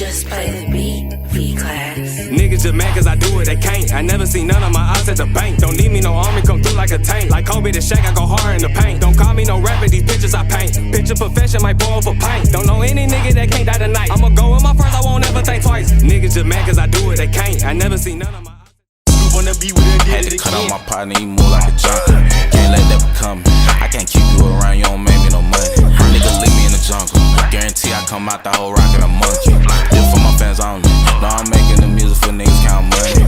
Just play the beat, V-Class. Niggas just mad cause I do it, they can't. I never see none of my ops at the bank. Don't need me no army, come through like a tank. Like Kobe the Shaq, I go hard in the paint. Don't call me no rapper, these bitches I paint. Picture profession might boil for paint. Don't know any nigga that can't die tonight. I'ma go with my first, I won't ever think twice. Niggas just mad cause I do it, they can't. I never see none of my ops. Wanna be with it, had to cut off my partner, he move like a junkie. Can't let that become me. I can't keep you around, you don't make me no money. Nigga leave me in the jungle. Guarantee I come out the whole rock and a monkey. Live for my fans only. No, I'm making the music for niggas count money.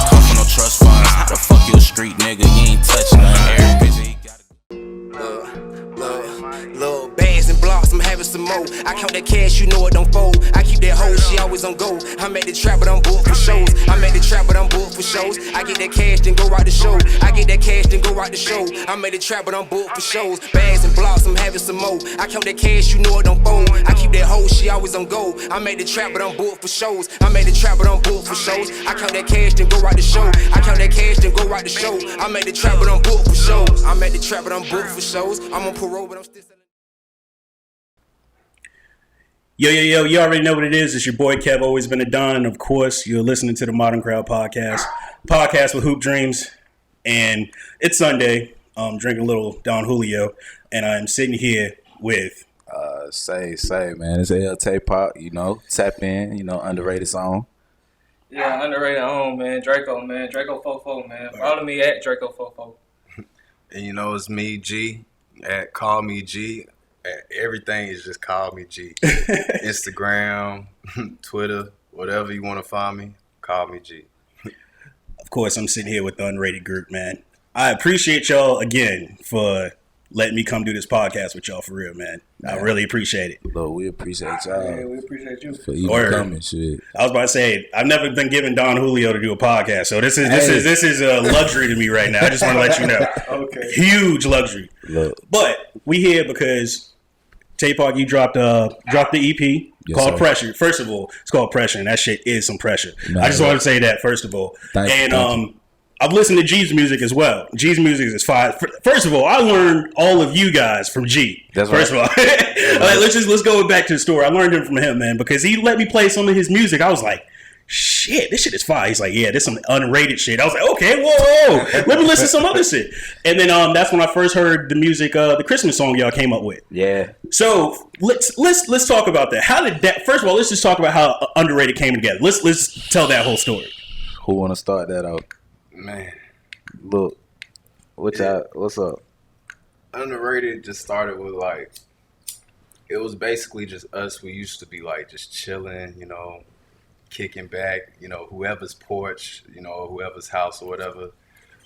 Come from no trust funds. How the fuck you a street nigga? You ain't touching nothing. Every bitch he got Little bags and blocks, I'm having some more. I count that cash, you know it don't fold. I keep that hoe, she always on go. I'm at the trap, but I'm booked for shows. I'm at the trap, but I'm booked for shows. I get that cash, then go out the show. I get that cash, then go out the show. I'm at the trap, but I'm booked for shows. Bags and blocks, I'm having some more. I count that cash, you know it don't fold. I keep that hoe, she always on go. I'm at the trap, but I'm booked for shows. I'm at the trap, but I'm booked for shows. I count that cash, then go out the show. I count that cash, then go out the show. I'm at the trap, but I'm booked for shows. I'm at the trap, but I'm booked for shows. I'm on parole, but I'm still selling. Yo, you already know what it is. It's your boy Kev, always been a Don, and of course, you're listening to the Modern Crowd Podcast with Hoop Dreams, and it's Sunday. I'm drinking a little Don Julio, and I'm sitting here with... Say, man, it's LT Pop, you know, tap in, you know, underrated song. Yeah, underrated home, man. Draco, man. Draco 44, man. Follow me at Draco 44. And you know, it's me, G, at Call Me G. Everything is just Call Me G. Instagram, Twitter, whatever you want to find me, Call Me G. Of course, I'm sitting here with the Unrated group, man. I appreciate y'all again for letting me come do this podcast with y'all for real, man. I really appreciate it. Look, we appreciate y'all. Yeah, we appreciate you. For even coming, shit. I was about to say, I've never been given Don Julio to do a podcast, so this is a luxury to me right now. I just want to let you know. Okay. Huge luxury. Look. But we here because Tay-Park, you dropped the EP called Pressure. First of all, it's called Pressure, and that shit is some pressure. I just want to say that, first of all. Thank you. I've listened to G's music as well. G's music is fire. First of all, I learned all of you guys from G. That's first right. of all. Let's go back to the story. I learned it from him, man, because he let me play some of his music. I was like, shit, this shit is fire. He's like, yeah, this is some unrated shit. I was like, okay, whoa, let me listen to some other shit. And then that's when I first heard the music, the Christmas song y'all came up with. Yeah. So let's talk about that. How did that? First of all, let's just talk about how Underrated came together. Let's tell that whole story. Who want to start that out? Man, Look, what's up? Underrated just started with like, it was basically just us. We used to be like just chilling, you know, kicking back, you know, whoever's porch, you know, whoever's house or whatever.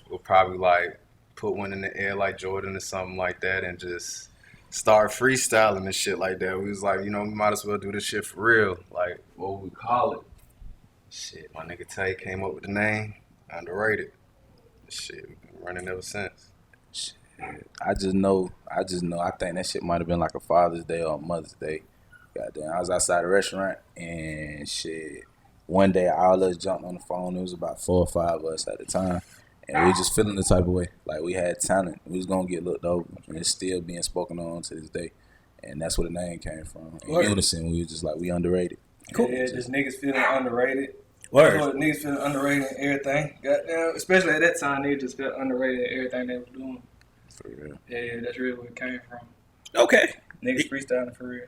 We'll probably like put one in the air like Jordan or something like that and just start freestyling and shit like that. We was like, you know, we might as well do this shit for real. Like, what would we call it? Shit, my nigga Tay came up with the name. Underrated. Shit, we've been running ever since. Shit. I just know. I think that shit might have been like a Father's Day or a Mother's Day. Goddamn, I was outside the restaurant and shit. One day, all of us jumped on the phone. It was about 4 or 5 of us at the time, and we were just feeling the type of way. Like we had talent. We was gonna get looked over, and it's still being spoken on to this day. And that's where the name came from. In unison, we were just like, we underrated. Cool. Yeah, just niggas feeling underrated. Word. You know, niggas feeling underrated in everything. Goddamn, especially at that time, niggas just felt underrated in everything they were doing. For real. Yeah, that's really where it came from. Okay. Niggas freestyling for real.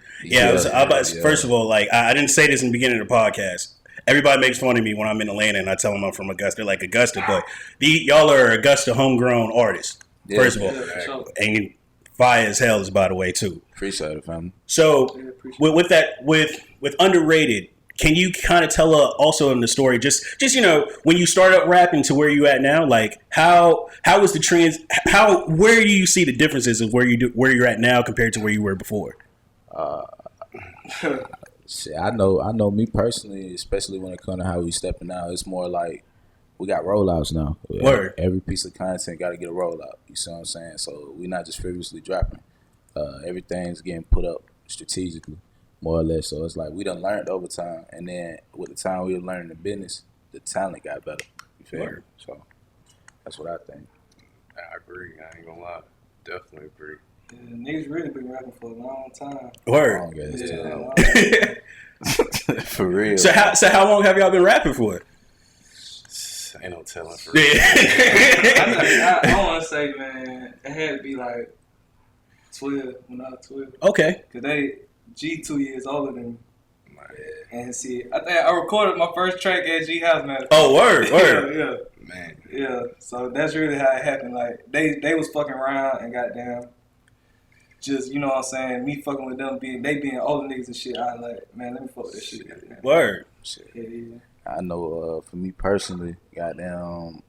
First of all, like I didn't say this in the beginning of the podcast. Everybody makes fun of me when I'm in Atlanta and I tell them I'm from Augusta. They're like, Augusta, but y'all are Augusta homegrown artists. Yeah. First of all, and fire as hell is by the way too. Appreciate it, family. So with Underrated, can you kind of tell also in the story, just you know, when you started rapping to where you at now, like how was the where do you see the differences of where you're at now compared to where you were before? Shit, I know me personally, especially when it comes to how we stepping out, it's more like we got rollouts now. Word. Every piece of content got to get a rollout. You see what I'm saying? So we're not just frivolously dropping. Everything's getting put up strategically, more or less. So it's like we done learned over time, and then with the time we were learning the business, the talent got better. You feel me? So that's what I think. I agree. I ain't gonna lie. Definitely agree. Yeah, niggas really been rapping for a long time. Word. Yeah. For real. So how long have y'all been rapping for? Ain't no telling for real. I want to say, man, it had to be like 12 when I was 12. Okay. Cause G 2 years older than me. And see, I think I recorded my first track at G House, man. Oh, word. Yeah. Man. Yeah, so that's really how it happened. Like they was fucking around and goddamn, just you know what I'm saying. Me fucking with them being older niggas and shit. I like, man, let me fuck with that shit. Goddamn. Word. Yeah. I know for me personally, goddamn,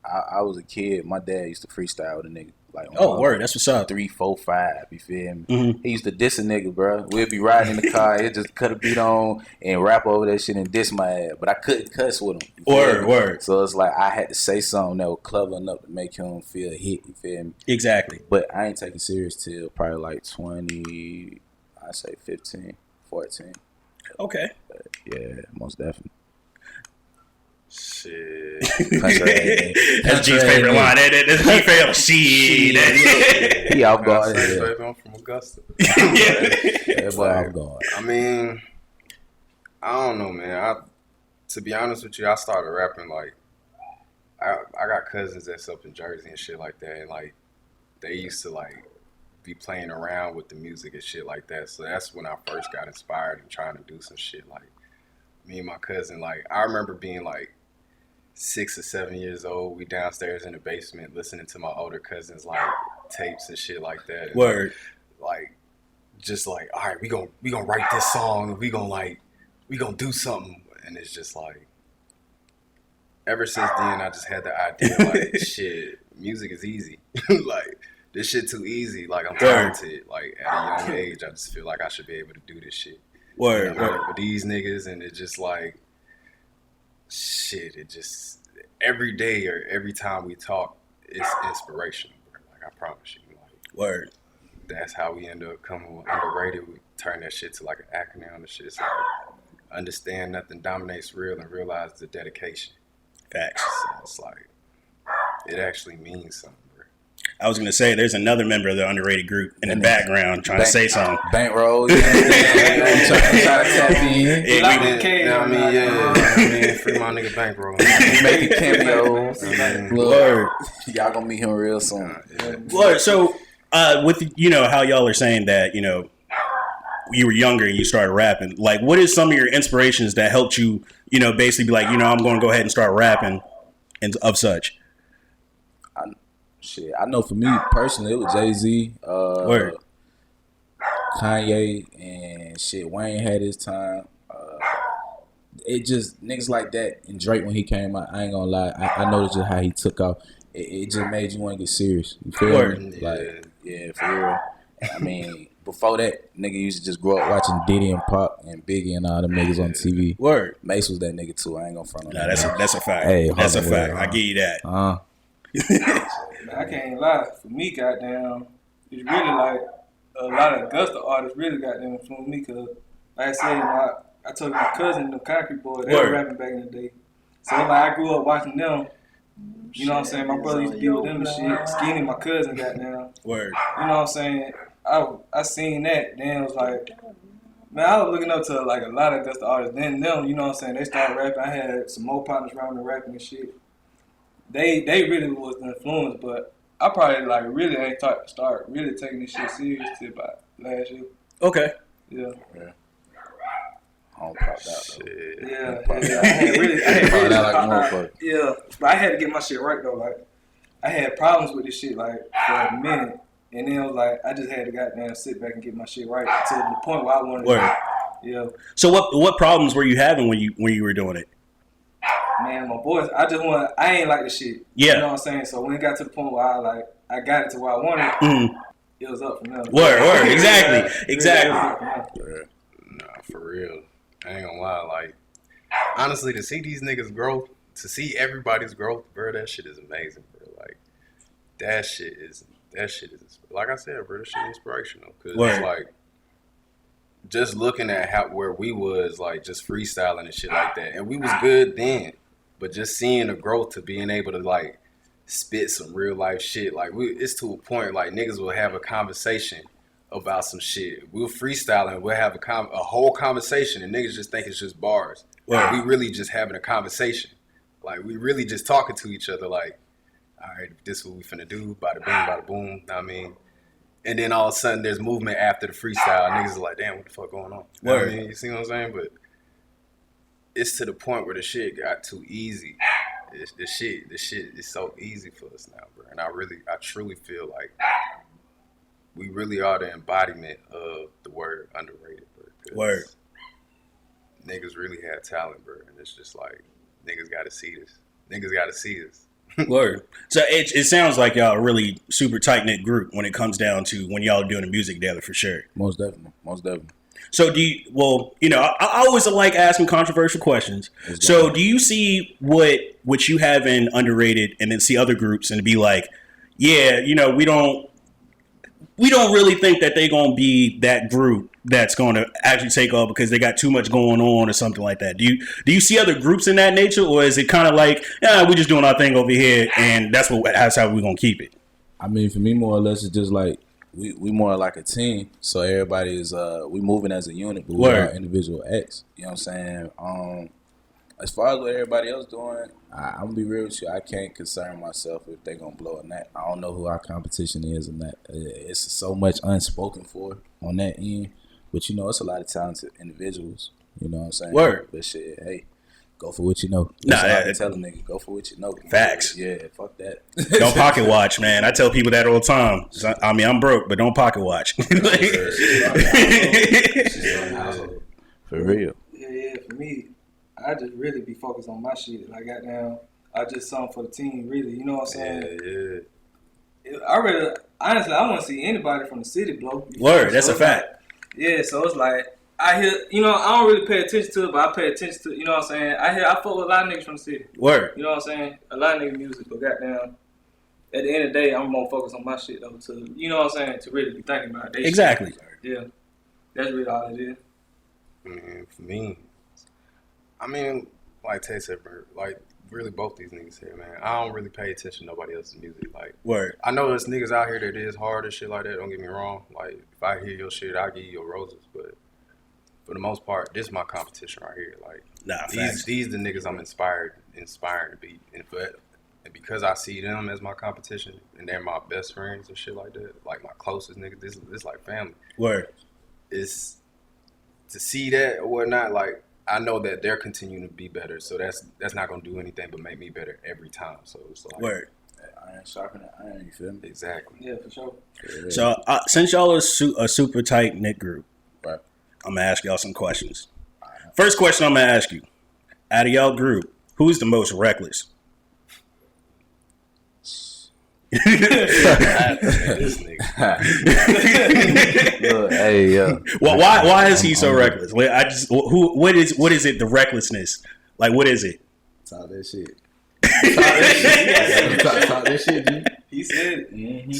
I was a kid. My dad used to freestyle with a nigga. Like, Word, that's what's up. 3, 4, 5, you feel me? Mm-hmm. He used to diss a nigga, bro. We'd be riding in the car, he'd just cut a beat on and rap over that shit and diss my ass. But I couldn't cuss with him. Word. So it's like I had to say something that was clever enough to make him feel hit, you feel me? Exactly. But I ain't taking serious till probably like 20, I say 15, 14. Okay. But yeah, most definitely. Shit. That's G's favorite line. That's G's favorite shit. He off guard. Baby, I'm from Augusta. Yeah, boy, off guard. I mean, I don't know, man. To be honest with you, I started rapping like I got cousins that's up in Jersey and shit like that, and like they used to like be playing around with the music and shit like that. So that's when I first got inspired and trying to do some shit. Like me and my cousin, like I remember being like 6 or 7 years old. We downstairs in the basement listening to my older cousins like tapes and shit like that. And, Word. Like just like, all right, we gonna write this song and we gonna do something. And it's just like ever since then I just had the idea like shit, music is easy. Like this shit too easy. Like I'm talented. Like at a young age I just feel like I should be able to do this shit. Word. With these niggas, and it's just like shit, it just every day or every time we talk, it's inspirational, bro. Like I promise you. Like Word. that's how we end up coming with UndrRtd. We turn that shit to like an acronym and shit. It's like understand nothing dominates real and realize the dedication. Facts. So it's like it actually means something. I was going to say, there's another member of the UndrRtd group in the background trying to say something. Bankroll. Trying to tap in. Free my nigga Bankroll. Making cameos. Word. Y'all gonna meet him real soon. Word. So, with how y'all are saying that, you were younger and you started rapping. Like, what is some of your inspirations that helped you, basically be like, I'm going to go ahead and start rapping and of such? I know for me personally, it was Jay-Z, Kanye, and shit. Wayne had his time. It just niggas like that, and Drake when he came out. I ain't gonna lie, I noticed just how he took off. It just made you want to get serious. You feel me? Like, yeah, for real. I mean, before that, nigga used to just grow up watching Diddy and Pop and Biggie and all them niggas on TV. Word. Mace was that nigga too. I ain't gonna front on that. That's a fact. Hey, that's a fact. I give you that. Man, I can't lie. For me, goddamn, it's really like a lot of Augusta artists really goddamn influenced me. Cause like I said, I told my cousin, the Concrete Boys, they were rapping back in the day. So like I grew up watching them. You know what I'm saying? My brother used to be with them and shit. Skinny, my cousin, goddamn. Word. You know what I'm saying? I seen that. Then it was like, man, I was looking up to like a lot of Augusta artists. Then them, you know what I'm saying? They started rapping. I had some more partners around me rapping and shit. They really was the influence, but I probably like really ain't start really taking this shit serious till about last year. Okay. Yeah. I don't pop that though. Yeah. I had really like yeah, but I had to get my shit right though. Like I had problems with this shit like for a minute, and then it was like I just had to goddamn sit back and get my shit right to the point where I wanted to. Yeah. So what problems were you having when you were doing it? Man, my boys, I ain't like the shit. Yeah. You know what I'm saying? So when it got to the point where I got it to where I wanted, it was up from there. Word, exactly. Nah, for real. I ain't gonna lie, like, honestly, to see these niggas grow, to see everybody's growth, bro, that shit is amazing, bro. Like, that shit is, like I said, bro, that shit is inspirational. Cause it's like, just looking at where we was, like, just freestyling and shit like that. And we was good then, but just seeing the growth to being able to, like, spit some real life shit. Like, it's to a point, like, niggas will have a conversation about some shit. We'll freestyle and we'll have a whole conversation, and niggas just think it's just bars. Like, we really just having a conversation. Like, we really just talking to each other. Like, all right, this is what we finna do. Bada bing, bada boom. Know what I mean? And then all of a sudden, there's movement after the freestyle. Niggas are like, damn, what the fuck going on? You know what I mean? You see what I'm saying? But it's to the point where the shit got too easy. The shit is so easy for us now, bro. And I truly feel like we really are the embodiment of the word underrated, bro. Word. Niggas really have talent, bro. And it's just like, niggas gotta see this. Niggas gotta see this. Word. So it sounds like y'all a really super tight knit group when it comes down to when y'all are doing the music together, for sure. Most definitely. So I always like asking controversial questions. So do you see what you have in underrated and then see other groups and be like, yeah, we don't really think that they're going to be that group that's going to actually take off because they got too much going on or something like that? Do you see other groups in that nature, or is it kind of like, yeah, we're just doing our thing over here and that's how we're going to keep it? I mean, for me, more or less, it's just like we more like a team. So everybody is we moving as a unit, but we are individual acts. You know what I'm saying? As far as what everybody else doing, I'm gonna be real with you. I can't concern myself if they gonna blow or not. I don't know who our competition is, and that it's so much unspoken for on that end. But it's a lot of talented individuals. You know what I'm saying? Word. But shit, hey, go for what you know. That's all I tell a nigga. Go for what you know. Facts. Yeah, fuck that. Don't pocket watch, man. I tell people that all the time. I mean, I'm broke, but don't pocket watch. For real. Yeah, for me, I just really be focused on my shit. Like, goddamn, I just something for the team, really. You know what I'm saying? Yeah. Honestly, I want to see anybody from the city blow. Word, that's a fact. Yeah, so it's like, I hear, I don't really pay attention to it, but I pay attention to, you know what I'm saying? I fuck with a lot of niggas from the city. Word. You know what I'm saying? A lot of niggas music, but goddamn, at the end of the day, I'm more focused on my shit, though, you know what I'm saying? To really be thinking about it. Exactly. Shit. Yeah. That's really all it is. Man, for me, I mean, like Tay said, bro, like, really both these niggas here, man. I don't really pay attention to nobody else's music. Like, word. I know there's niggas out here that is hard and shit like that. Don't get me wrong. Like, if I hear your shit, I'll give you your roses. But for the most part, this is my competition right here. Like, these the niggas I'm inspiring to be. And because I see them as my competition and they're my best friends and shit like that, like my closest niggas, this like family. Word. It's to see that or whatnot, like, I know that they're continuing to be better, so that's not gonna do anything but make me better every time. So it's like, word. Iron sharpening iron, you feel me? Exactly. Yeah, for sure. Yeah. So since y'all are a super tight knit group, right, I'm gonna ask y'all some questions. First question I'm gonna ask you: out of y'all group, who's the most reckless? This nigga. Look, hey, yo. Well, why is he so reckless? What is it? The recklessness, like, what is it? Talk that shit. Talk that shit, dude. He said it.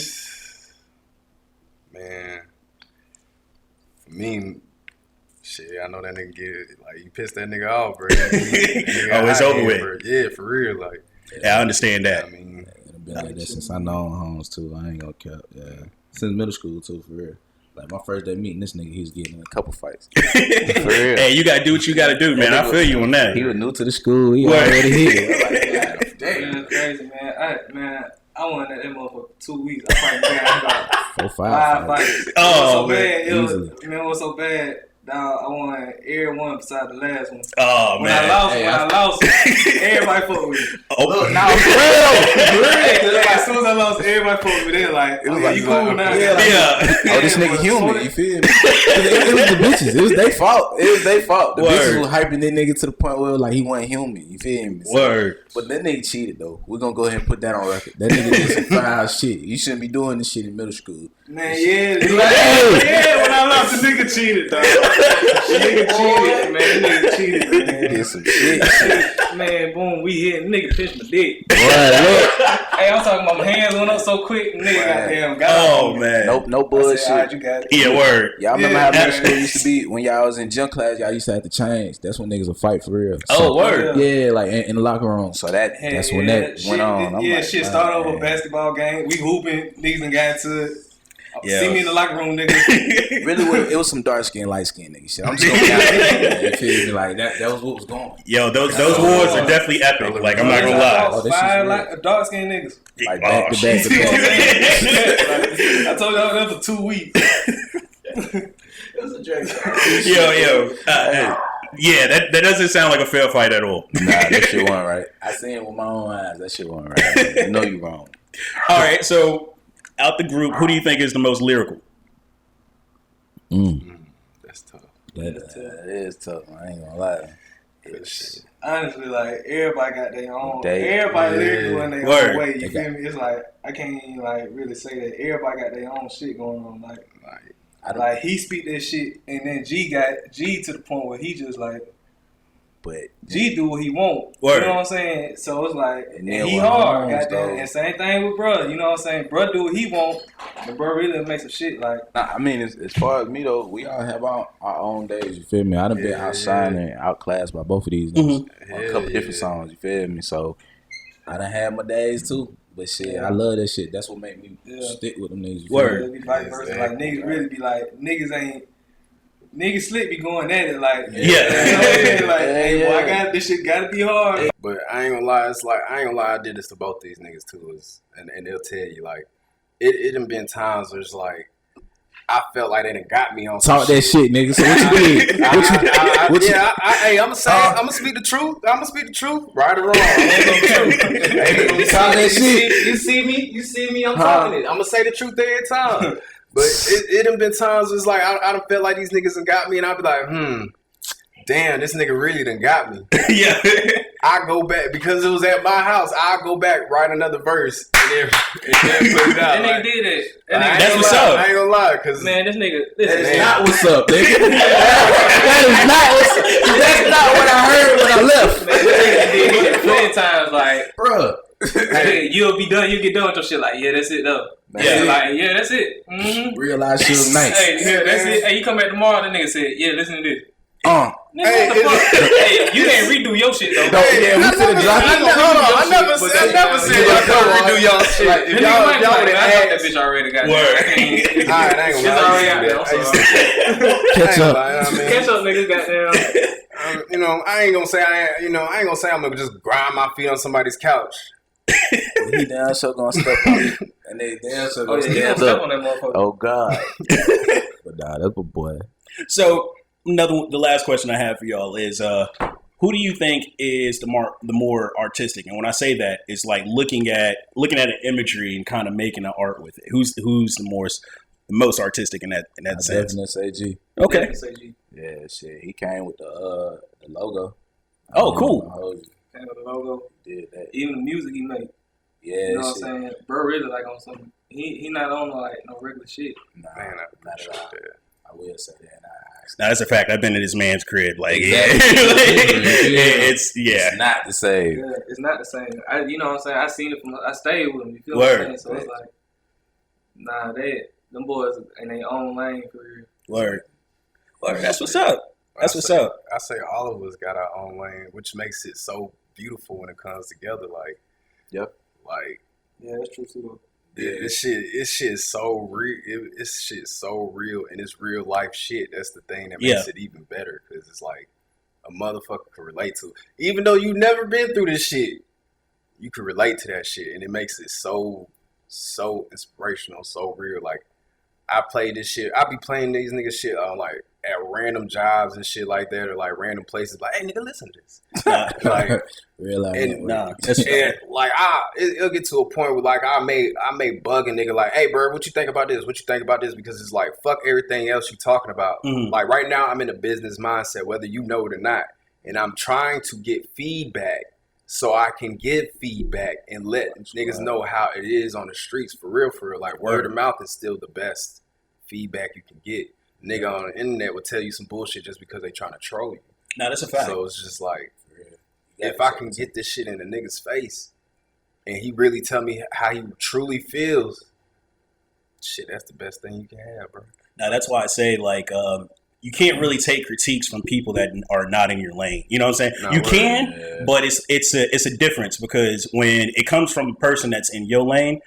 Man, for me, shit, I know that nigga get it. Like, you pissed that nigga off, bro. It's over with. Bro. Yeah, for real. Like, yeah, I understand that. I mean, been like that since I know Holmes too. I ain't gonna cap. Yeah, since middle school too, for real. Like my first day meeting this nigga, he was getting in a couple fights. For real. Hey, you gotta do what you gotta do, man. I feel you on that. He was new to the school. He already hit. Like, damn, that's crazy, man. I went at that motherfucker for 2 weeks. I probably got 4-5 fights. Oh, It was so bad. Dog, I won every one besides the last one. Oh, when man. I lost, everybody fucked with me. Oh, look, now I'm real. As soon as I lost, everybody fucked with me. They like, it was like, you cool now? Oh, this nigga human. You feel me? It was the bitches. It was their fault. The bitches was hyping that nigga to the point where like he wasn't human. You feel me? So, word. But that nigga cheated though. We're gonna go ahead and put that on record. That nigga did some foul shit. You shouldn't be doing this shit in middle school. Man, yeah. When I lost, the nigga cheated, dog. Nigga cheated, man. Did some shit. Man, boom, we hit. Nigga pinched my dick. Hey, I'm talking about my hands went up so quick. Nigga goddamn got man. No bullshit. Said, right, you got it. Yeah, word. Y'all remember how middle school used to be when y'all was in gym class? Y'all used to have to change. That's when niggas would fight for real. So, word. Yeah, like in the locker room. So that's when that went on. Shit started over a basketball game. We hooping. Niggas done got into it. Yeah. See me in the locker room, nigga. Really, it was some dark skin, light skin nigga shit. I'm just gonna be honest. You feel me? Like that was what was going on. Yo, those wars are definitely epic. Like I'm not gonna lie. Oh, this Five is like dark skinned niggas. Like back to back to back. I told y'all that for 2 weeks. It was a drink. Yeah, that doesn't sound like a fair fight at all. Nah, that shit wasn't right. I seen it with my own eyes. That shit wasn't right. I know you wrong. All right, so out the group, who do you think is the most lyrical? That's tough. That is tough. I ain't gonna lie. Honestly, like everybody got their own. They- Everybody yeah. lyrical in their Word. own way. You They feel me? It's like I can't even like really say that. Everybody got their own shit going on. Like he speak that shit, and then G to the point where he just like But G do what he want. Word. You know what I'm saying? So it's like And and then he what hard. Holmes, Goddamn. though. And same thing with bruh. You know what I'm saying? Bruh do what he want, but bruh really make some shit like. nah, I mean, as far as me though, we all have our own days. You feel me? I done been outshined and outclassed by both of these niggas on a couple different songs. You feel me? So I done had my days too. But shit, I love that shit. That's what make me stick with them niggas. You feel Word. me? It be vice versa. Like niggas really be like niggas slick be going at it like Yeah. You know what I'm saying? Like, Yeah, hey, boy, yeah. this shit gotta be hard. But I ain't gonna lie, it's like I ain't gonna lie, I did this to both these niggas too, and they'll tell you like it done been times where it's like I felt like they done got me on some Talk that shit, nigga. So what you did? Hey, I'm gonna speak the truth. I'm gonna speak the truth, right or wrong. I'm gonna speak the truth. Hey, Talk that shit. You see me. I'm talking it. I'm gonna say the truth every time. But it done been times where it's like I done felt like these niggas done got me, and I'll be like, damn, this nigga really done got me. Yeah. I go back because it was at my house. I go back, write another verse, and then put it out. That nigga did it. That nigga That's what's up. I ain't gonna lie, cause man, this nigga. That is Listen, not what's up, nigga. That's not what I heard when I left. man, this nigga did it plenty of times. Like, Bruh. hey, you'll get done with your shit. Like, yeah, that's it though. Yeah. Like, yeah, that's it. Mm-hmm. Realize she was nice. Hey, yeah, that's it. Hey, you come back tomorrow. The nigga said, yeah, listen to this. Nigga, Hey, what the fuck? Hey, you didn't redo your shit though. Yeah, we finna drop it. I never said y'all couldn't redo y'all shit. The If nigga y'all might be like, would man, I thought that have bitch already got Word. it. alright, I ain't It's gonna lie. already out there. I'm sorry. Catch up. Catch up, niggas. Goddamn. You know, I ain't gonna say I'm gonna just grind my feet on somebody's couch. He damn sure gonna step up. And they damn sure Oh gonna yeah, you gonna stand step up. on that motherfucker. Oh God. But nah, that's a boy. So the last question I have for y'all is who do you think is the more artistic? And when I say that, it's like looking at an imagery and kind of making an art with it. Who's the most artistic in that I sense? definitely say G. Okay. Yeah, shit. He came with the logo. Oh, cool. Came with the logo. He did that. Even the music he made. Yeah, You know what I'm shit. saying? Bro really like on something. He not on like no regular shit. Nah, Man, I not at appreciate all. that. I will say that. Now that's a fact. I've been at this man's crib. Like, Exactly. it's It's not the same. Yeah, it's not the same. You know what I'm saying? I seen it I stayed with him. You feel Word. what I'm saying? So it's like, nah, them boys in their own lane for real. Word. That's what's up. That's what's up. I say all of us got our own lane, which makes it so beautiful when it comes together. Like, Yep. like Yeah, that's true too. this shit is so real. It's shit so real, and it's real life shit. That's the thing that makes it even better, because it's like a motherfucker can relate to. Even though you never been through this shit, you can relate to that shit, and it makes it so inspirational, so real. Like, I play this shit. I be playing these niggas shit on like at random jobs and shit like that, or like random places. Like, hey nigga, listen to this. Like, Real life. and, That's and like it'll get to a point where like I may bug a nigga like, hey bro, what you think about this? What you think about this? Because it's like, fuck everything else you talking about. Mhm. Like right now I'm in a business mindset, whether you know it or not, and I'm trying to get feedback so I can give feedback and let niggas know how it is on the streets for real. Like, word of mouth is still the best feedback you can get. Nigga on the internet will tell you some bullshit just because they trying to troll you. No, that's a fact. So it's just like, if I can get this shit in the nigga's face and he really tell me how he truly feels, shit, that's the best thing you can have, bro. Now that's why I say like you can't really take critiques from people that are not in your lane. You know what I'm saying? No, you right. can, Yeah. but it's a difference, because when it comes from a person that's in your lane,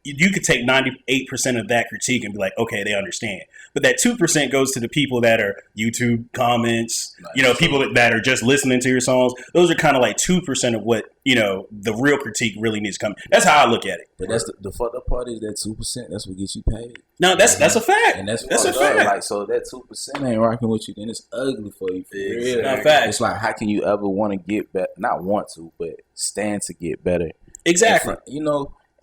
you could take 98% of that critique and be like, okay, they understand. But that 2% goes to the people that are YouTube comments, people that are just listening to your songs. Those are kind of like 2% of what, the real critique really needs to come. That's how I look at it. But that's the fucked up part is that 2%, that's what gets you paid. No, that's a fact. And that's a fact. Like, so if that 2% ain't rocking with you, then it's ugly for you. It's not fact. It's like, how can you ever want to get better? Not want to, but stand to get better. Exactly.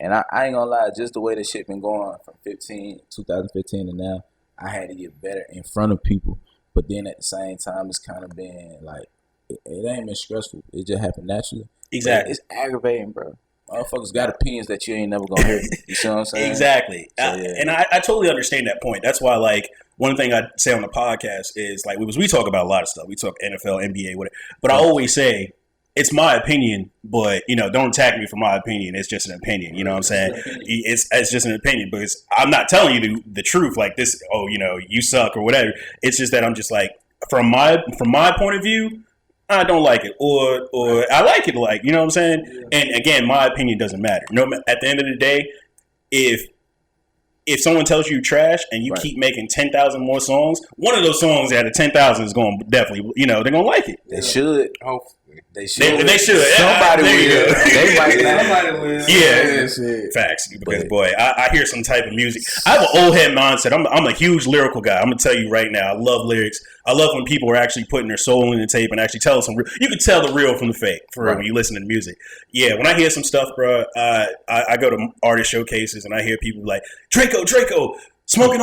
And I ain't gonna lie, just the way the shit been going from 2015 to now, I had to get better in front of people. But then at the same time, it's kind of been like, it ain't been stressful. It just happened naturally. Exactly. But it's aggravating, bro. Motherfuckers got opinions that you ain't never gonna hear. You see what I'm saying? Exactly. So, yeah. And I totally understand that point. That's why, like, one thing I say on the podcast is, like, we talk about a lot of stuff. We talk NFL, NBA, whatever. But I always say, it's my opinion, but, don't attack me for my opinion. It's just an opinion. You know what I'm saying? It's just an opinion because I'm not telling you the truth like this, you suck or whatever. It's just that I'm just like, from my point of view, I don't like it or I like it, like, you know what I'm saying? Yeah. And again, my opinion doesn't matter. At the end of the day, if someone tells you trash and you keep making 10,000 more songs, one of those songs out of 10,000 is going to definitely, they're going to like it. They should. Hopefully. They should. They should. Somebody will. They might not. Somebody will. Yeah. Facts. Because, boy, I hear some type of music. I have an old head mindset. I'm a huge lyrical guy. I'm going to tell you right now. I love lyrics. I love when people are actually putting their soul in the tape and actually telling some real. You can tell the real from the fake, for real, when you listen to the music. Yeah, when I hear some stuff, bro, I go to artist showcases and I hear people like, Draco, smoking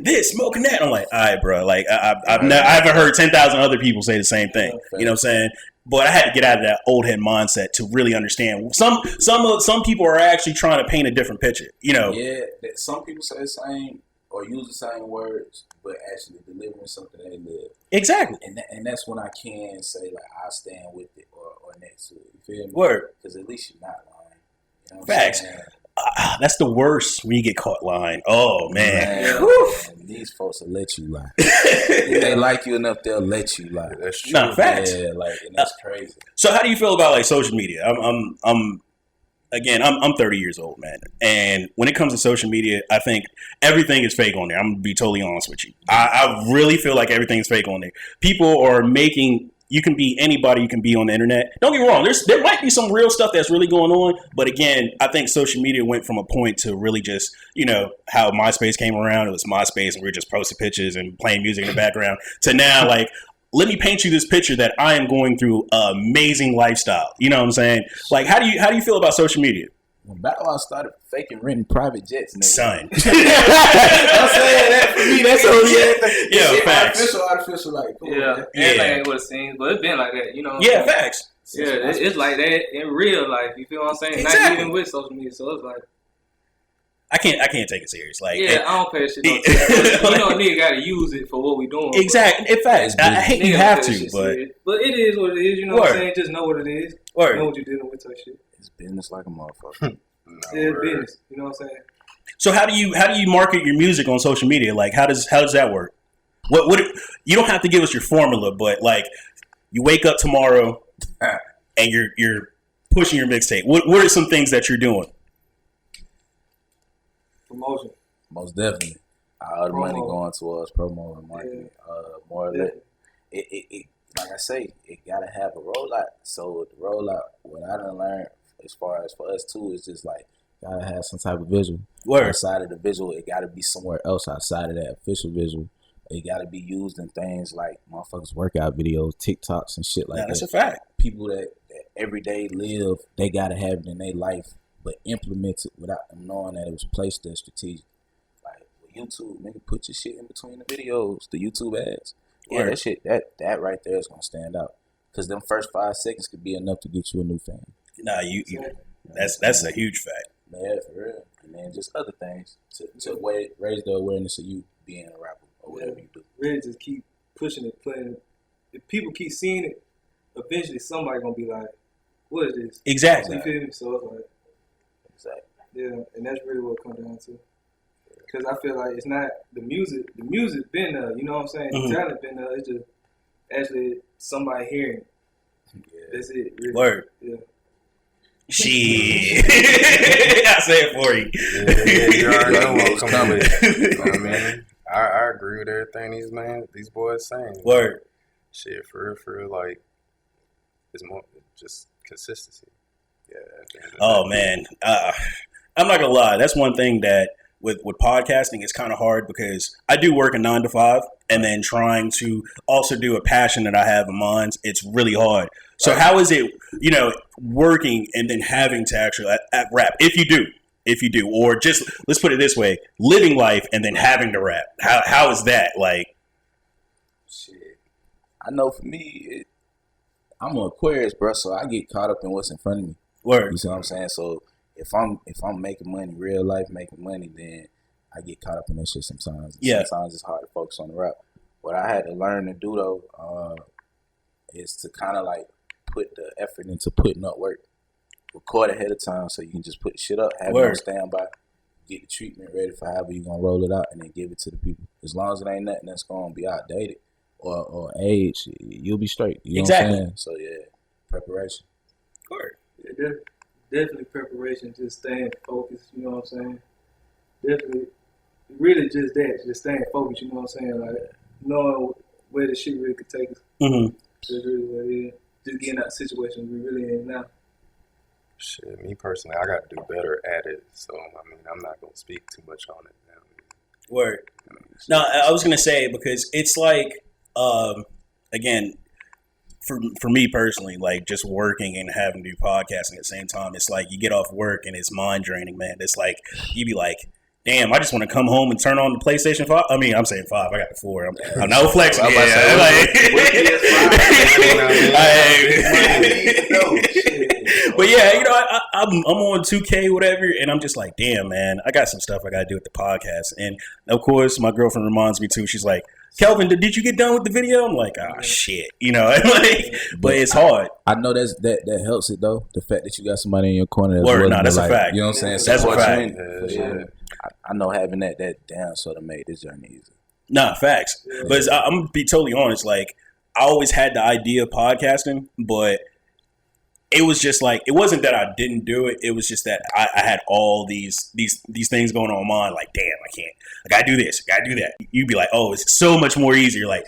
this, smoking that. I'm like, all right, bro. Like, I haven't heard 10,000 other people say the same thing. You know what I'm saying? But I had to get out of that old head mindset to really understand. Some people are actually trying to paint a different picture. Yeah, some people say the same or use the same words, but actually delivering something they live. Exactly. And that's when I can say, like, I stand with it or next to it. You feel me? Word. Because at least you're not lying. You know what Facts. I'm saying? That's the worst when you get caught lying. Oh, man. These folks will let you lie. If they like you enough, they'll let you lie. That's true. No, facts. Yeah, like, and that's crazy. So how do you feel about, like, social media? I'm 30 years old, man. And when it comes to social media, I think everything is fake on there. I'm going to be totally honest with you. I really feel like everything is fake on there. People are making... You can be anybody you can be on the internet. Don't get me wrong. There might be some real stuff that's really going on. But again, I think social media went from a point to really just, how MySpace came around. It was MySpace and we were just posting pictures and playing music in the background. To now, like, let me paint you this picture that I am going through an amazing lifestyle. You know what I'm saying? Like, how do you feel about social media? When Battle Law started faking renting private jets, nigga. Son. I'm saying that for me, that's only everything. Yeah, facts. Artificial, like, cool. Yeah, everything ain't what it seems, but it's been like that, Yeah, facts. Yeah, it's like that in real life. You feel what I'm saying? Exactly. Not even with social media, so it's like. I can't take it serious. Like, I don't pay shit. A nigga got to use it for what we doing. Exactly. In fact, I hate you have to, but it is what it is. You know what I'm saying? Just know what it is. Word. Know what you're dealing with, type shit. It's business like a motherfucker. It's business. You know what I'm saying? So how do you market your music on social media? Like, how does that work? What you don't have to give us your formula, but like, you wake up tomorrow and you're pushing your mixtape. What are some things that you're doing? Promotion. Most definitely. All the money going towards promo and marketing. More or less. It like I say, it gotta have a rollout. So the rollout, what I done learned as far as for us too, is just like gotta have some type of visual. Outside of the visual, it gotta be somewhere else outside of that official visual. It gotta be used in things like motherfuckers workout videos, TikToks and shit like that. That's a fact. People that every day live, they gotta have it in their life, but implement it without them knowing that it was placed there strategic. Like with YouTube, nigga, put your shit in between the videos, the YouTube ads. Yeah, that shit, that right there is gonna stand out. Cause them first 5 seconds could be enough to get you a new fan. Nah, that's a huge fact. Yeah, for real. And then just other things to raise the awareness of you being a rapper or whatever you do. Really just keep pushing it, playing it. If people keep seeing it, eventually somebody gonna be like, what is this? Exactly. You feel me? So it's like, exactly. Yeah, and that's really what it comes down to. Because I feel like it's not the music. The music been there, you know what I'm saying? Mm-hmm. The talent been there. It's just actually somebody hearing it. Yeah. That's it. Really. Word. Yeah. Shit. I say it for you. Yeah, you already know what's coming. You know what I mean? I agree with everything these boys saying. Word. Shit, for real, like, it's more just consistency. Yeah. Oh, man. I'm not going to lie. That's one thing that with podcasting is kind of hard because I do work a 9 to 5 and then trying to also do a passion that I have in mind. It's really hard. So how is it, working and then having to actually rap? If you do, or just, let's put it this way, living life and then having to rap. How is that? Like, shit. I know for me, I'm an Aquarius, bro, so I get caught up in what's in front of me. word. You see what I'm saying? So if I'm making money, real life making money, then I get caught up in that shit sometimes. Yeah. Sometimes it's hard to focus on the rap. What I had to learn to do though, is to kind of like put the effort into putting up work. Record ahead of time so you can just put shit up, have it on standby, get the treatment ready for however you're gonna roll it out, and then give it to the people. As long as it ain't nothing that's gonna be outdated or age, you'll be straight. You know what I'm saying? So yeah, preparation. Word. Yeah, definitely preparation, just staying focused, you know what I'm saying? Definitely, really just that, just staying focused, you know what I'm saying? Like, knowing where the shit really could take us. Mm-hmm. That's really what it is. Just getting out of the situation we really in now. Shit, me personally, I got to do better at it. So, I mean, I'm not going to speak too much on it now. Word. No, I was going to say, because it's like, again, for me personally, like just working and having to do podcasting at the same time, it's like you get off work and it's mind draining, man. It's like, you be like, damn, I just want to come home and turn on the PlayStation 5. I mean, I'm saying 5. I got the 4. I'm no flexing. But yeah, I'm on 2K, whatever, and I'm just like, damn, man, I got some stuff I got to do with the podcast. And of course, my girlfriend reminds me too. She's like, Kelvin, did you get done with the video? I'm like, shit, but it's hard. I know that helps it though. The fact that you got somebody in your corner. That's a fact. You know what I'm saying? That's a fact. Yeah. I know having that down sort of made this journey easy. Nah, facts. Yeah. But I'm gonna be totally honest. Like, I always had the idea of podcasting, but it was just like, it wasn't that I didn't do it. It was just that I had all these things going on in my mind. Like, damn, I gotta do this, I gotta do that. You'd be like, oh, it's so much more easier. Like,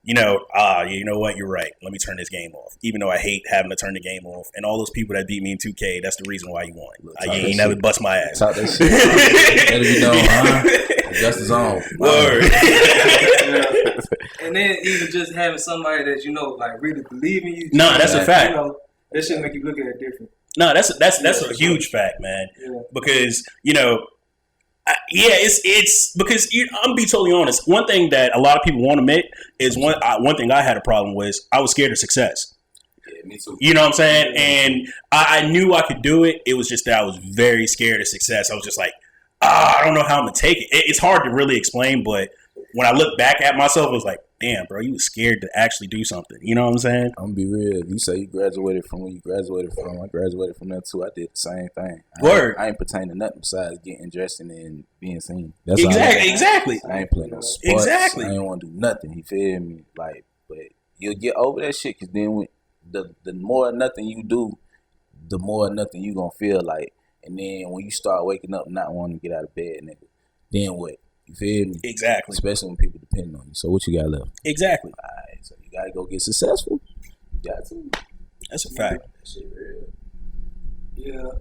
you know what? You're right. Let me turn this game off. Even though I hate having to turn the game off. And all those people that beat me in 2K, that's the reason why you won. You ain't never bust my ass. Talk that shit. Let me know, Augusta's on. Word. And then even just having somebody that like really believe in you. Nah, that's a fact. That should make you look at it different. No, that's a huge fact, man. Yeah. Because it's because I'm gonna be totally honest. One thing that a lot of people won't admit is one thing I had a problem with. I was scared of success. Yeah, me too. You know what I'm saying? And I knew I could do it. It was just that I was very scared of success. I was just like, I don't know how I'm gonna take it. It's hard to really explain, but when I look back at myself, I was like, damn, bro, you was scared to actually do something. You know what I'm saying? I'm gonna be real. You say you graduated from where you graduated from. I graduated from that too. I did the same thing. I ain't pertain to nothing besides getting dressed and being seen. That's exactly. I ain't playing no sports. Exactly. I ain't want to do nothing. You feel me? Like, but you'll get over that shit because then when the more nothing you do, the more nothing you gonna feel like. And then when you start waking up not wanting to get out of bed, nigga, then what? You feel me? Exactly. Especially when people depend on you. So what you got left? Exactly. All right, so you gotta go get successful. You got to. That's a fact. That shit real. Yeah.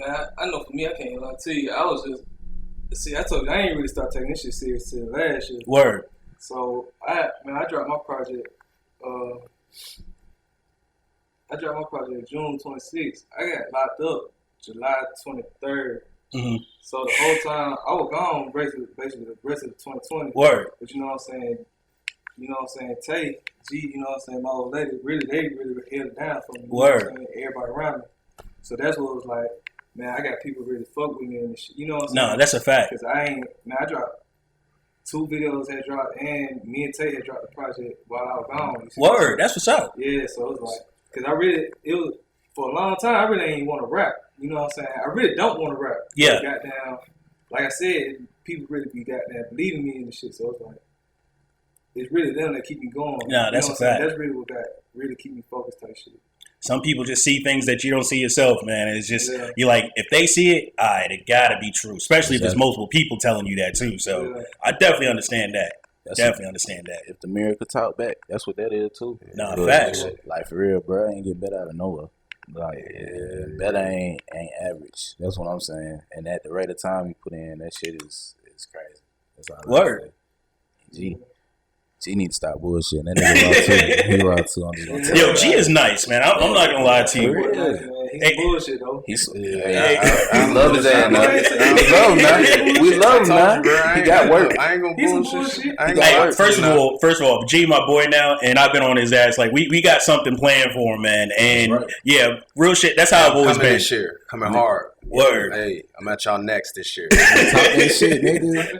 Man, I know for me, I can't lie to you. I was just I told you I ain't really start taking this shit serious till last year. Word. So I dropped my project. June 26th. I got locked up July 23rd. Mm-hmm. So the whole time I was gone basically the rest of the 2020. Word. But you know what I'm saying? Tay, G, you know what I'm saying, my old lady, they really held it down for me. Word. Everybody around me. So that's what it was like, man, I got people really fuck with me and shit. You know what I'm saying? No, that's a fact. Because I dropped 2 videos had dropped and me and Tay had dropped the project while I was gone. Word, that's what's up. Yeah, so it was like, because it was, for a long time, I really ain't want to rap. You know what I'm saying? I really don't want to rap. Yeah. Goddamn, like I said, people really be goddamn believing me in the shit. So it's like, it's really them that keep me going. Nah, that's a fact. That's really what really keep me focused type shit. Some people just see things that you don't see yourself, man. It's just you're like, if they see it, all right, it gotta be true. Especially if there's multiple people telling you that too. So I definitely understand that. Understand that. If the mirror could talk back, that's what that is too. Nah, facts. Like for real, bro, I ain't get better out of nowhere. Like better ain't average. That's what I'm saying. And at the rate of time you put in, that shit is crazy. That's all. Word. G need to stop bullshitting. That nigga raw too. He raw too. I'm just gonna tell Yo, you. G is nice, man. I'm not gonna lie to you. He's bullshit though. I love his ass. We love him now. He got work. I ain't gonna bullshit. Hey, first of all, G my boy now, and I've been on his ass. Like we got something planned for him, man. And yeah, real shit. That's how I've always been. This year, coming hard. Word. Hey, I'm at y'all next this year. Talk that shit, nigga.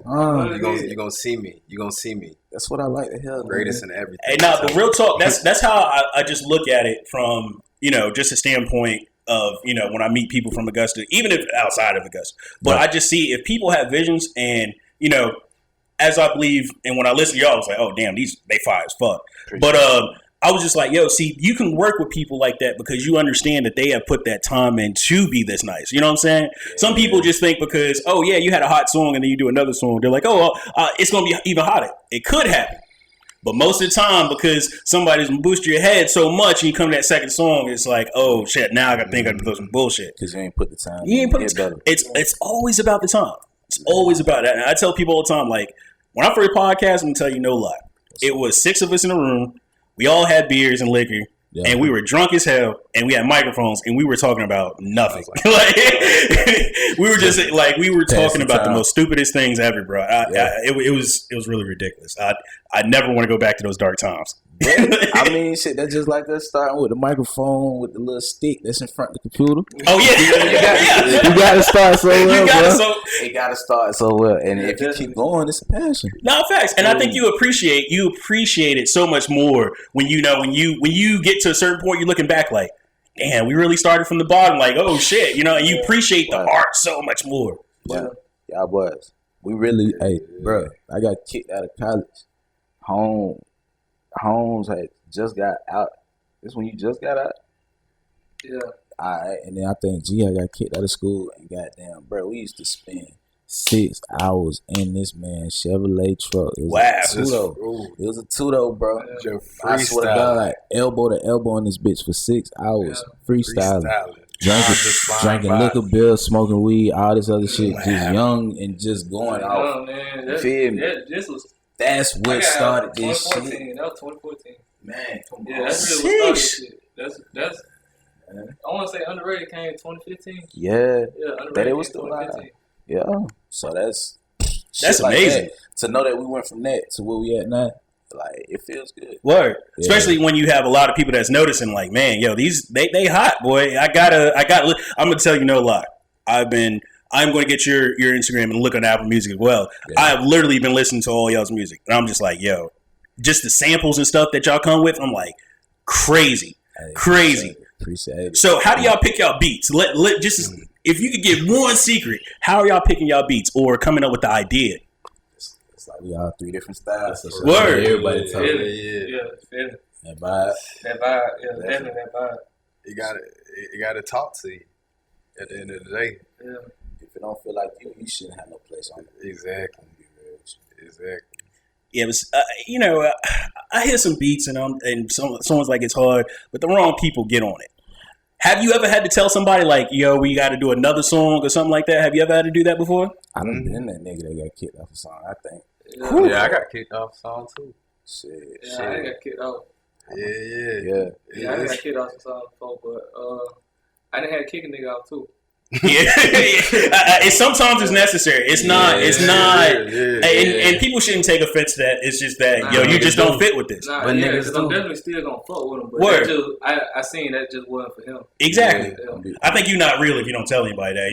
I'm telling you, you gonna see me. You gonna see me. That's what I like to hear. Greatest in everything. Hey, nah, but real talk. That's how I just look at it from just a standpoint of when I meet people from Augusta, even if outside of Augusta. But I just see if people have visions, and as I believe, and when I listen to y'all, I was like, oh damn, they fire as fuck. But I was just like, yo, see, you can work with people like that because you understand that they have put that time in to be this nice. You know what I'm saying? Yeah. Some people just think because, oh, yeah, you had a hot song and then you do another song. They're like, oh, well, it's going to be even hotter. It could happen. But most of the time, because somebody's going to boost your head so much and you come to that second song, it's like, oh, shit, now I got to think I can put some bullshit. Because you ain't put the time. You ain't put the time. It's always about the time. It's always about that. And I tell people all the time, like, when I first podcast, I'm going to tell you no lie. It was 6 of us in a room. We all had beers and liquor, and we were drunk as hell, and we had microphones, and we were talking about nothing. Like, we were just like talking about the most stupidest things ever, bro. It was really ridiculous. I never want to go back to those dark times. I mean, shit, that's just like us starting with the microphone with the little stick that's in front of the computer. Oh yeah, you gotta start so well, bro. It gotta start so well, and if you keep going, it's a passion. No, facts, and I think you appreciate it so much more when when you get to a certain point, you're looking back like, damn, we really started from the bottom. Like, oh shit, and you appreciate the art so much more. Yeah, y'all boys, we really, hey, bro, I got kicked out of college. Holmes had just got out. This when you just got out? Yeah. Alright, and then I think I got kicked out of school, and goddamn, bro, we used to spend 6 hours in this man's Chevrolet truck. It was a two-door. It was a two-door, bro. I swear to God, elbow to elbow in this bitch for 6 hours. Freestyling. Drinking liquor, bill, smoking weed, all this other shit. Just young and just going off. Man, feel me? That's what started this shit. That was 2014. Man, come on. Yeah, that's really what started shit. That's. I want to say UndrRtd came in 2015. Yeah, UndrRtd but it was still live. Yeah, so that's amazing like that. To know that we went from that to where we at now. Like, it feels good. Word. Yeah. Especially when you have a lot of people that's noticing, like, man, yo, these they hot, boy. I'm gonna tell you no lie. I'm going to get your Instagram and look on Apple Music as well. Yeah. I have literally been listening to all y'all's music. And I'm just like, yo, just the samples and stuff that y'all come with, I'm like, crazy. Crazy. Appreciate it. So how do y'all pick y'all beats? If you could give one secret, how are y'all picking y'all beats or coming up with the idea? It's like we all 3 different styles. So word. Everybody talking. Yeah. That vibe. Yeah, definitely that vibe. You gotta talk to you at the end of the day. Yeah. If it don't feel like you shouldn't have no place on it. Exactly. Yeah, it was, I hear some beats and someone's like, it's hard, but the wrong people get on it. Have you ever had to tell somebody like, yo, we got to do another song or something like that? Have you ever had to do that before? I done been that nigga that got kicked off a song, I think. Yeah, I got kicked off a song too. Shit. I ain't got kicked off. Yeah, I got kicked off a song before, but I done had to kick a nigga off too. Sometimes it's necessary. It's not. And people shouldn't take offense to that. It's just that you just don't fit with this. But niggas, I'm definitely still gonna fuck with him. But I seen that just wasn't for him. Exactly. Yeah. I think you're not real if you don't tell anybody that.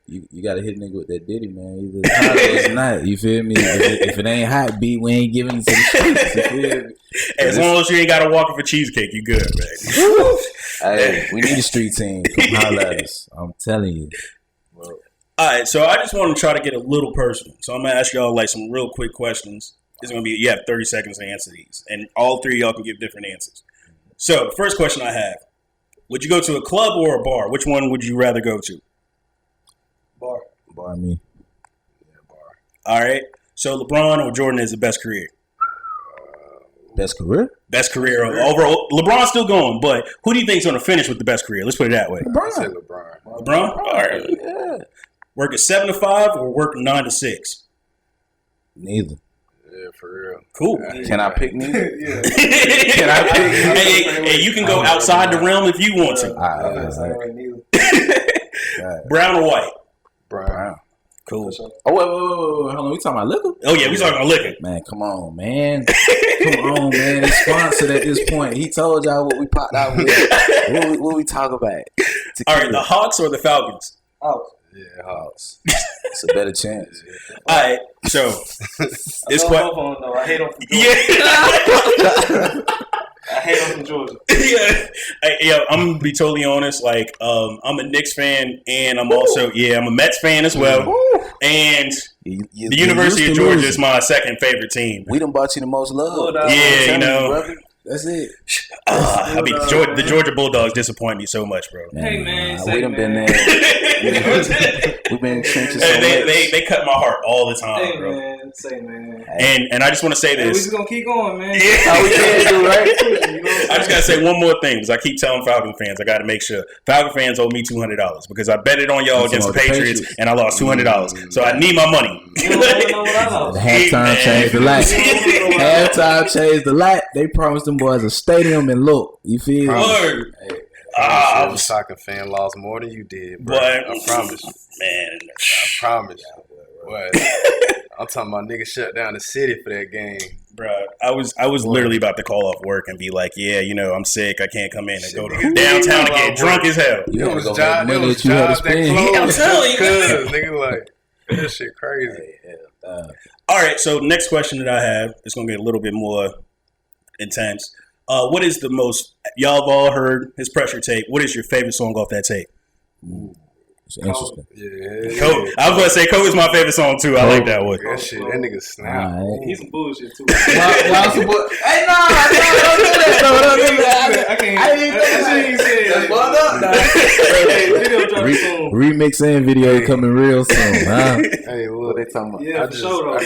You gotta hit a nigga with that Diddy, man. Either it's hot or it's not. You feel me? If it ain't hot beat, we ain't giving it to the streets. You feel me? As long as you ain't gotta walk for cheesecake, you good, man. Hey, we need a street team. Come holler at us. I'm telling you. All right, so I just want to try to get a little personal. So I'm gonna ask y'all like some real quick questions. It's going to be, you have 30 seconds to answer these. And all three of y'all can give different answers. So, the first question I have, would you go to a club or a bar? Which one would you rather go to? Bar. Bar me. Yeah, bar. All right. So, LeBron or Jordan is the best career? Best career? Best career overall. LeBron's still going, but who do you think's going to finish with the best career? Let's put it that way. I say LeBron. LeBron? All right. Yeah. Work at 7 to 5 or work 9 to 6? Neither. Yeah, for real. Cool. Can I pick neither? Yeah. Can I pick? Hey, you can go outside the realm if you want to. Brown or white? Brown. Cool. Oh, wait. Hold on. We talking about liquor? Oh, yeah, we talking about liquor. Man, come on, man. It's sponsored at this point. He told y'all what we popped out with. What we talk about? All right, the Hawks or the Falcons? Hawks. Yeah, Hawks. It's a better chance. All right, so this question. I hate them from Georgia. Yeah. I hate them from Georgia. Yeah, I'm gonna be totally honest. Like, I'm a Knicks fan, and I'm also I'm a Mets fan as well. And the University of Georgia is my second favorite team. We done bought you the most love. Yeah, you know. Brother. That's it. I mean, the Georgia Bulldogs disappoint me so much, bro. Hey, man. We done been there. We've been in trenches so much. They cut my heart all the time, Hey, bro. man. Say, man. And I just want to say We this. just gonna keep going, man. Yeah. We can do, right? I just gotta say one more thing because I keep telling Falcon fans I gotta make sure Falcon fans owe me $200 because I betted on y'all against the Patriots and I lost $200, so I need my money. You don't wanna know what I lost. The halftime changed the light. Halftime changed the light. They promised them boys a stadium and look. You feel? Word. I was a soccer fan lost more than you did, bro. But I promise. Man, I promise. What? I'm talking about niggas shut down the city for that game. bro, I was literally about to call off work and be like, yeah, you know, I'm sick. I can't come in and go to downtown to get drunk as hell. It was jobs that closed. I'm telling you. Cause nigga like that shit crazy. All right, so next question that I have is going to get a little bit more intense. What is the most, y'all have all heard his Pressure tape. What is your favorite song off that tape? It's interesting. Yeah. Cole. I was going to say Cole is my favorite song too. I like that one. That shit, that nigga snap. Right. He's some bullshit too. Hey, no, don't do that. No, don't do that. I can't. I didn't think that shit ain't said. That's Video drop soon. Remix and video coming real soon. Huh? Hey, look, they talking about. Yeah, I for just, sure, though. I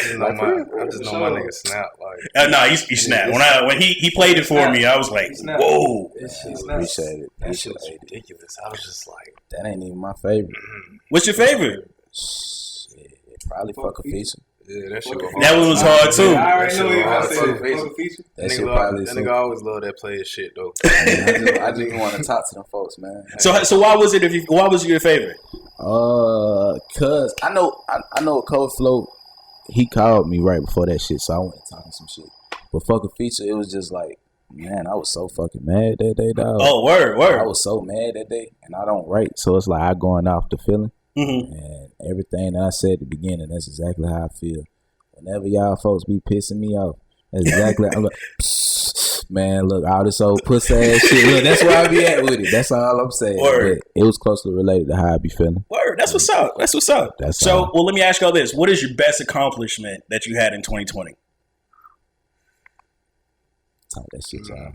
just know my nigga snap. Like, Nah, he snapped. When he played it for me, I was like, whoa. Appreciate it. that shit was ridiculous. I was just like, That ain't even my favorite. What's your favorite? Shit, probably fuck a feature. yeah, that shit was hard. That one was hard too. I already know you That gonna shit say was hard. fuck a feature. That shit probably. That nigga always love that player shit though. I just want to talk to them folks, man. So why was it? Why was your favorite? Cause I know a Cold Flow. He called me right before that shit, so I went talking some shit. But fuck a feature, it was just like, man, I was so fucking mad that day, dog. Oh, word. I was so mad that day, and I don't write, so it's like I going off the feeling, and everything that I said at the beginning, that's exactly how I feel. Whenever y'all folks be pissing me off, that's exactly. I'm like, man, look, all this old pussy ass shit. Look, that's where I be at with it. That's all I'm saying. Word. But it was closely related to how I be feeling. Word. That's what's up. That's what's up. So, well, let me ask y'all this: what is your best accomplishment that you had in 2020? Talk that shit, y'all.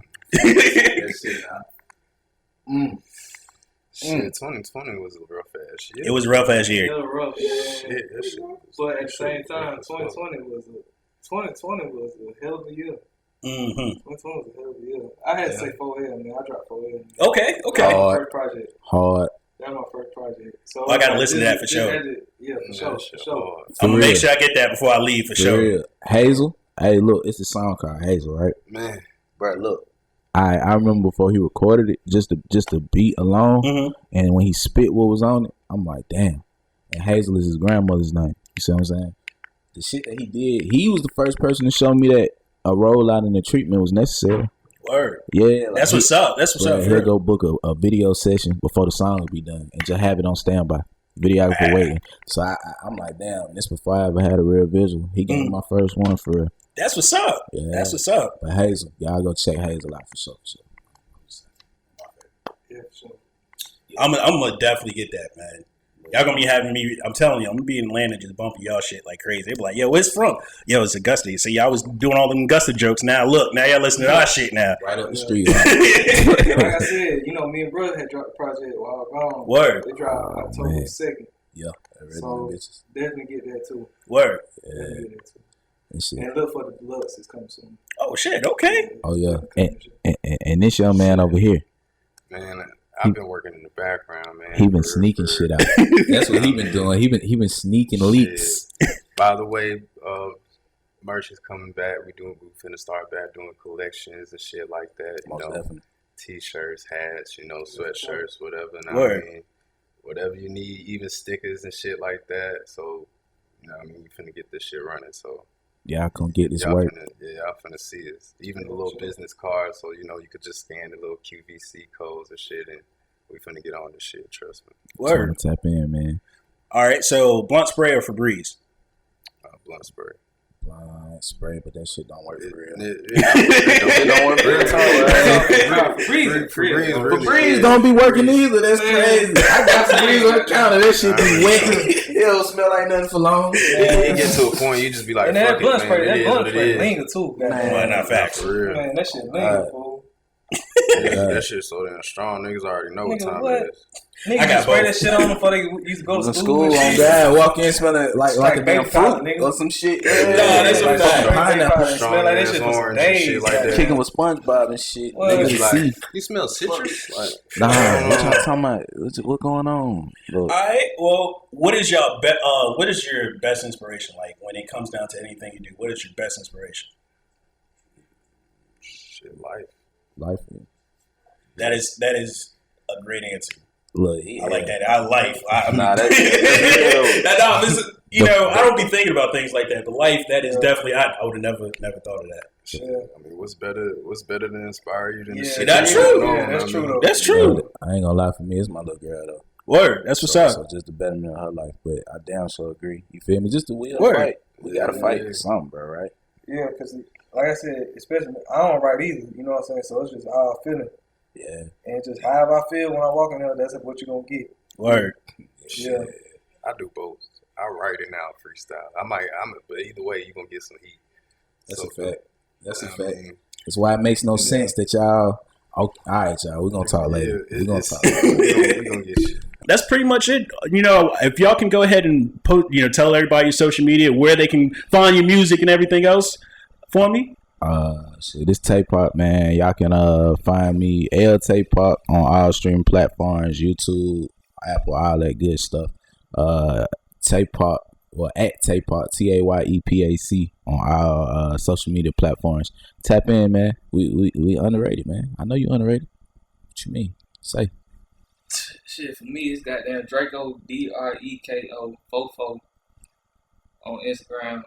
Shit, 2020 was a real fast year. It was a rough ass year. It was rough, yeah. Shit, that shit was- But at the same time, 2020 was a hell of a year. 2020 was a hell of a year. I had to say 4L, man. I dropped 4L. Okay. That was my first project. Hard. That was my first project. So I gotta listen to that for sure. Yeah, for sure. For sure. I'm gonna real. make sure I get that before I leave for sure. Real. Hazel. Hey, look, it's a song called Hazel, right? Man, Bro, look. I remember before he recorded it, just the beat alone, and when he spit what was on it, I'm like, damn. And Hazel is his grandmother's name. You see what I'm saying? The shit that he did, he was the first person to show me that a rollout in the treatment was necessary. Word. Yeah, like That's what's up. That's what's up. He'll go book a video session before the song will be done and just have it on standby. Videographer waiting. So I'm like, damn, this before I ever had a real visual. He gave me my first one for real. That's what's up. Yeah. That's what's up. But Hazel, y'all go check Hazel out for sure. Yeah, for sure. I'm gonna definitely get that, man. Y'all gonna be having me. I'm telling you, I'm gonna be in Atlanta just bumping y'all shit like crazy. They be like, "Yo, where's from?" Yo, it's Augusta. You see, y'all was doing all them Augusta jokes. Now look, now y'all listening to our shit now. Right up the street. Like I said, me and brother had dropped the project while gone. Word. They dropped October 2nd. Yeah, I read So them bitches. definitely get that too. Word. Definitely get that too. And shit. And look for the deluxe. It's coming soon. Oh shit. Okay. Oh yeah, and this young man over here, Man, I've been working in the background, man. he been sneaking shit out. That's what he been doing. He been sneaking leaks. By the way, merch is coming back. We finna start back doing collections and shit like that. Most definitely. T-shirts, hats, sweatshirts, whatever. And Word. I mean, whatever you need, even stickers and shit like that. So, we finna get this shit running. So. Y'all gonna get this y'all work. Y'all finna see us. Even the little business cards, so you could just scan the little QVC codes and shit, and we finna get on this shit. Trust me. Word. Tap in, man. All right. So blunt spray or Febreze? Blunt spray. Blind spray, but that shit don't work for real. It don't work for real. Febreze don't be working either. That's crazy. I got Febreze on the counter. That shit be wet. It don't smell like nothing for long. You get to a point, you just be like, And that fuck blunt it, spray, man. that It is blunt what it spray is. linger too. Well, not facts. For real. Man, that shit linger, fool. That shit so damn strong. Niggas already know what Nigga, time what? it is. Niggas I got spray both. that shit on before they used to go to In school. school, on God, walk in smelling like a damn baby powder, fruit nigga. or some shit. Nah, that's Like, what I'm straight Pineapple. powder, smell like that shit for some Orange and days. shit like that. Kicking with SpongeBob and shit. What? Niggas You like, see. you smell citrus? Like, Nah, what y'all talking about? What going on? Look, All right. Well, what is your best inspiration like when it comes down to anything you do? What is your best inspiration? shit, life. life. That is a great answer. Look, I like that. Life. Nah, that's this is, I don't be thinking about things like that. But life, that is definitely. I would have never thought of that. Yeah. I mean, what's better than inspire you than the shit that's you true. know, Yeah, that's true though. That's true. Yo, I ain't gonna lie, for me, it's my little girl though. Word. That's what's up. So just the betterment of her life, but I damn sure agree. You feel me? Just the will Word. fight. We gotta fight for something, bro. Right? Yeah, because like I said, especially I don't write either. You know what I'm saying? So it's just how I'm feeling, Yeah. and just however I feel when I walk in there, that's what you're gonna get. Word. Yeah. I do both. I write it now, freestyle. But either way, you're gonna get some heat. That's So, a fact. That's a I fact. mean, That's why it makes no sense that y'all. Oh, all right, y'all. We're gonna talk later. yeah, We're gonna it's- talk. we gonna get shit. That's pretty much it. If y'all can go ahead and tell everybody your social media, where they can find your music and everything else for me. Shit, this Tape Pop, man. Y'all can find me Tape Pop on all streaming platforms, YouTube, Apple, all that good stuff. Tape Pop, or at Tape Pop, TAYEPAC on our social media platforms. Tap in, man. We underrated, man. I know you underrated. What you mean? Say. Shit, for me, it's goddamn Draco, DREKO, Fofo on Instagram,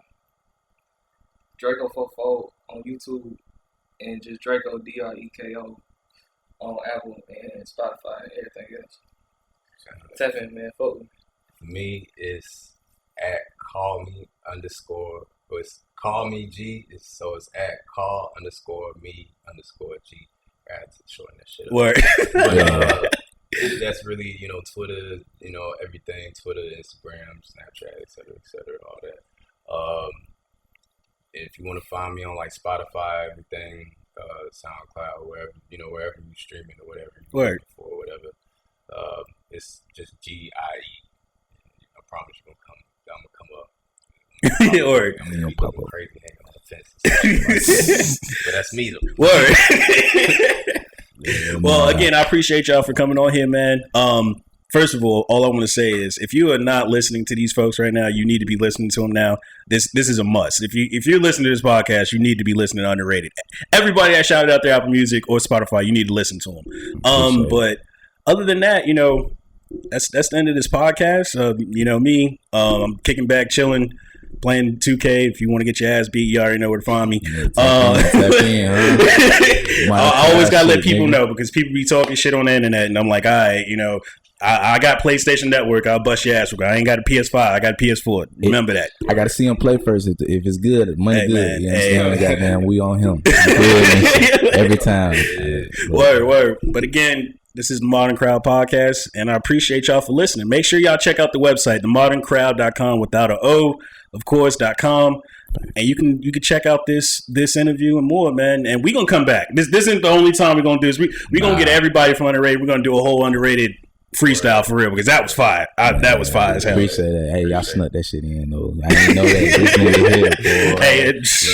Draco Fofo on YouTube, and just Draco, DREKO on Apple and Spotify and everything else. Tap in, man. Fuck with me. For me, it's at call me underscore. It's call me G. It's at call underscore me underscore G. I had to shorten that shit up. Word. But, that's really, Twitter, everything, Twitter, Instagram, Snapchat, et cetera, all that. If you want to find me on like Spotify, everything, SoundCloud, wherever you streaming or whatever you Word. for or whatever, it's just GIE. I promise you're gonna come. I'm gonna come up. Word. I'm gonna pop up crazy hanging on the fence. But that's me though. Word. Well, again, I appreciate y'all for coming on here, man. First of all I want to say is, if you are not listening to these folks right now, you need to be listening to them now. This is a must. If you're listening to this podcast, you need to be listening to UndrRtd. Everybody that shouted out there, Apple Music or Spotify, you need to listen to them. But other than that, that's the end of this podcast. Me, I'm kicking back, chilling, playing 2K. If you want to get your ass beat, you already know where to find me. I always gotta let people know, because people be talking shit on the internet, and I'm like, all right, I got PlayStation Network. I'll bust your ass. I ain't got a PS5. I got a PS4. Remember that. I gotta see him play first. If it's good, money good. Man. You understand? Goddamn, we on him. Every time. Word. But again, This is the Modern Crowd Podcast, and I appreciate y'all for listening. Make sure y'all check out the website, themoderncrowd.com, without an O, of course, .com. And you can check out this interview and more, man. And we're gonna come back. This isn't the only time we're gonna do this. We're gonna get everybody from Underrated. We're gonna do a whole Underrated freestyle for real, because that was fire. That was fire as hell. Appreciate that. Hey, y'all snuck that shit in though. I didn't know that. This nigga here, boy. Hey,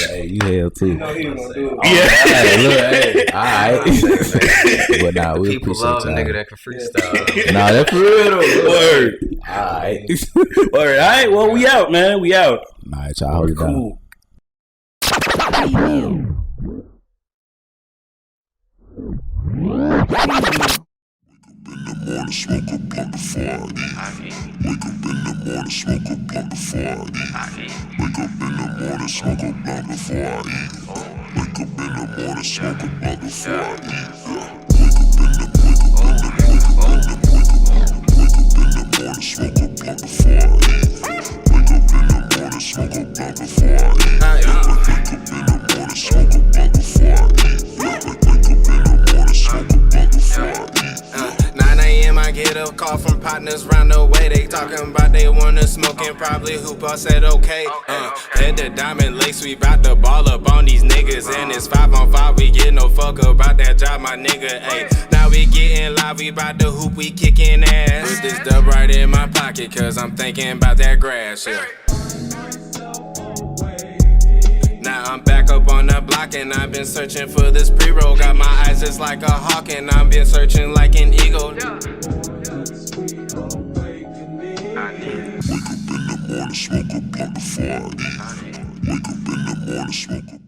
hey, you hell too. You know he was gonna do it. Yeah. Hey, look, hey, all right. But nah, we People appreciate love a y'all. nigga that can freestyle. Nah, that's for real though. Word. All right. All right. Well, we out, man. We out. All right, y'all hold it down. Cool. Morning, smoke a blunt before I eat. Wake up in the morning, smoke a blunt before I eat. Wake up in the morning, smoke a blunt before I eat. Wake up in the morning, smoke a blunt before I eat. Wake up in the morning, smoke a blunt before I eat. Wake up in the morning, smoke a blunt before I eat. Wake up in the morning, smoke a blunt before I eat. Wake up in the morning, smoke a blunt before I eat. 9 a.m. I get a call from partners round the way. They talking about they wanna smoke and probably hoop. I said okay. Hit the diamond lace, we bout to ball up on these niggas. And it's 5-on-5, we get no fuck about that job, my nigga. Ayy, now we getting live, we bout to hoop, we kicking ass. Put this dub right in my pocket, cause I'm thinking about that grass, yeah. Now I'm back up on the block and I've been searching for this pre-roll. Got my eyes just like a hawk and I've been searching like an eagle. Wake up in the morning, smoke a blunt before I eat. Wake up in the morning, smoke a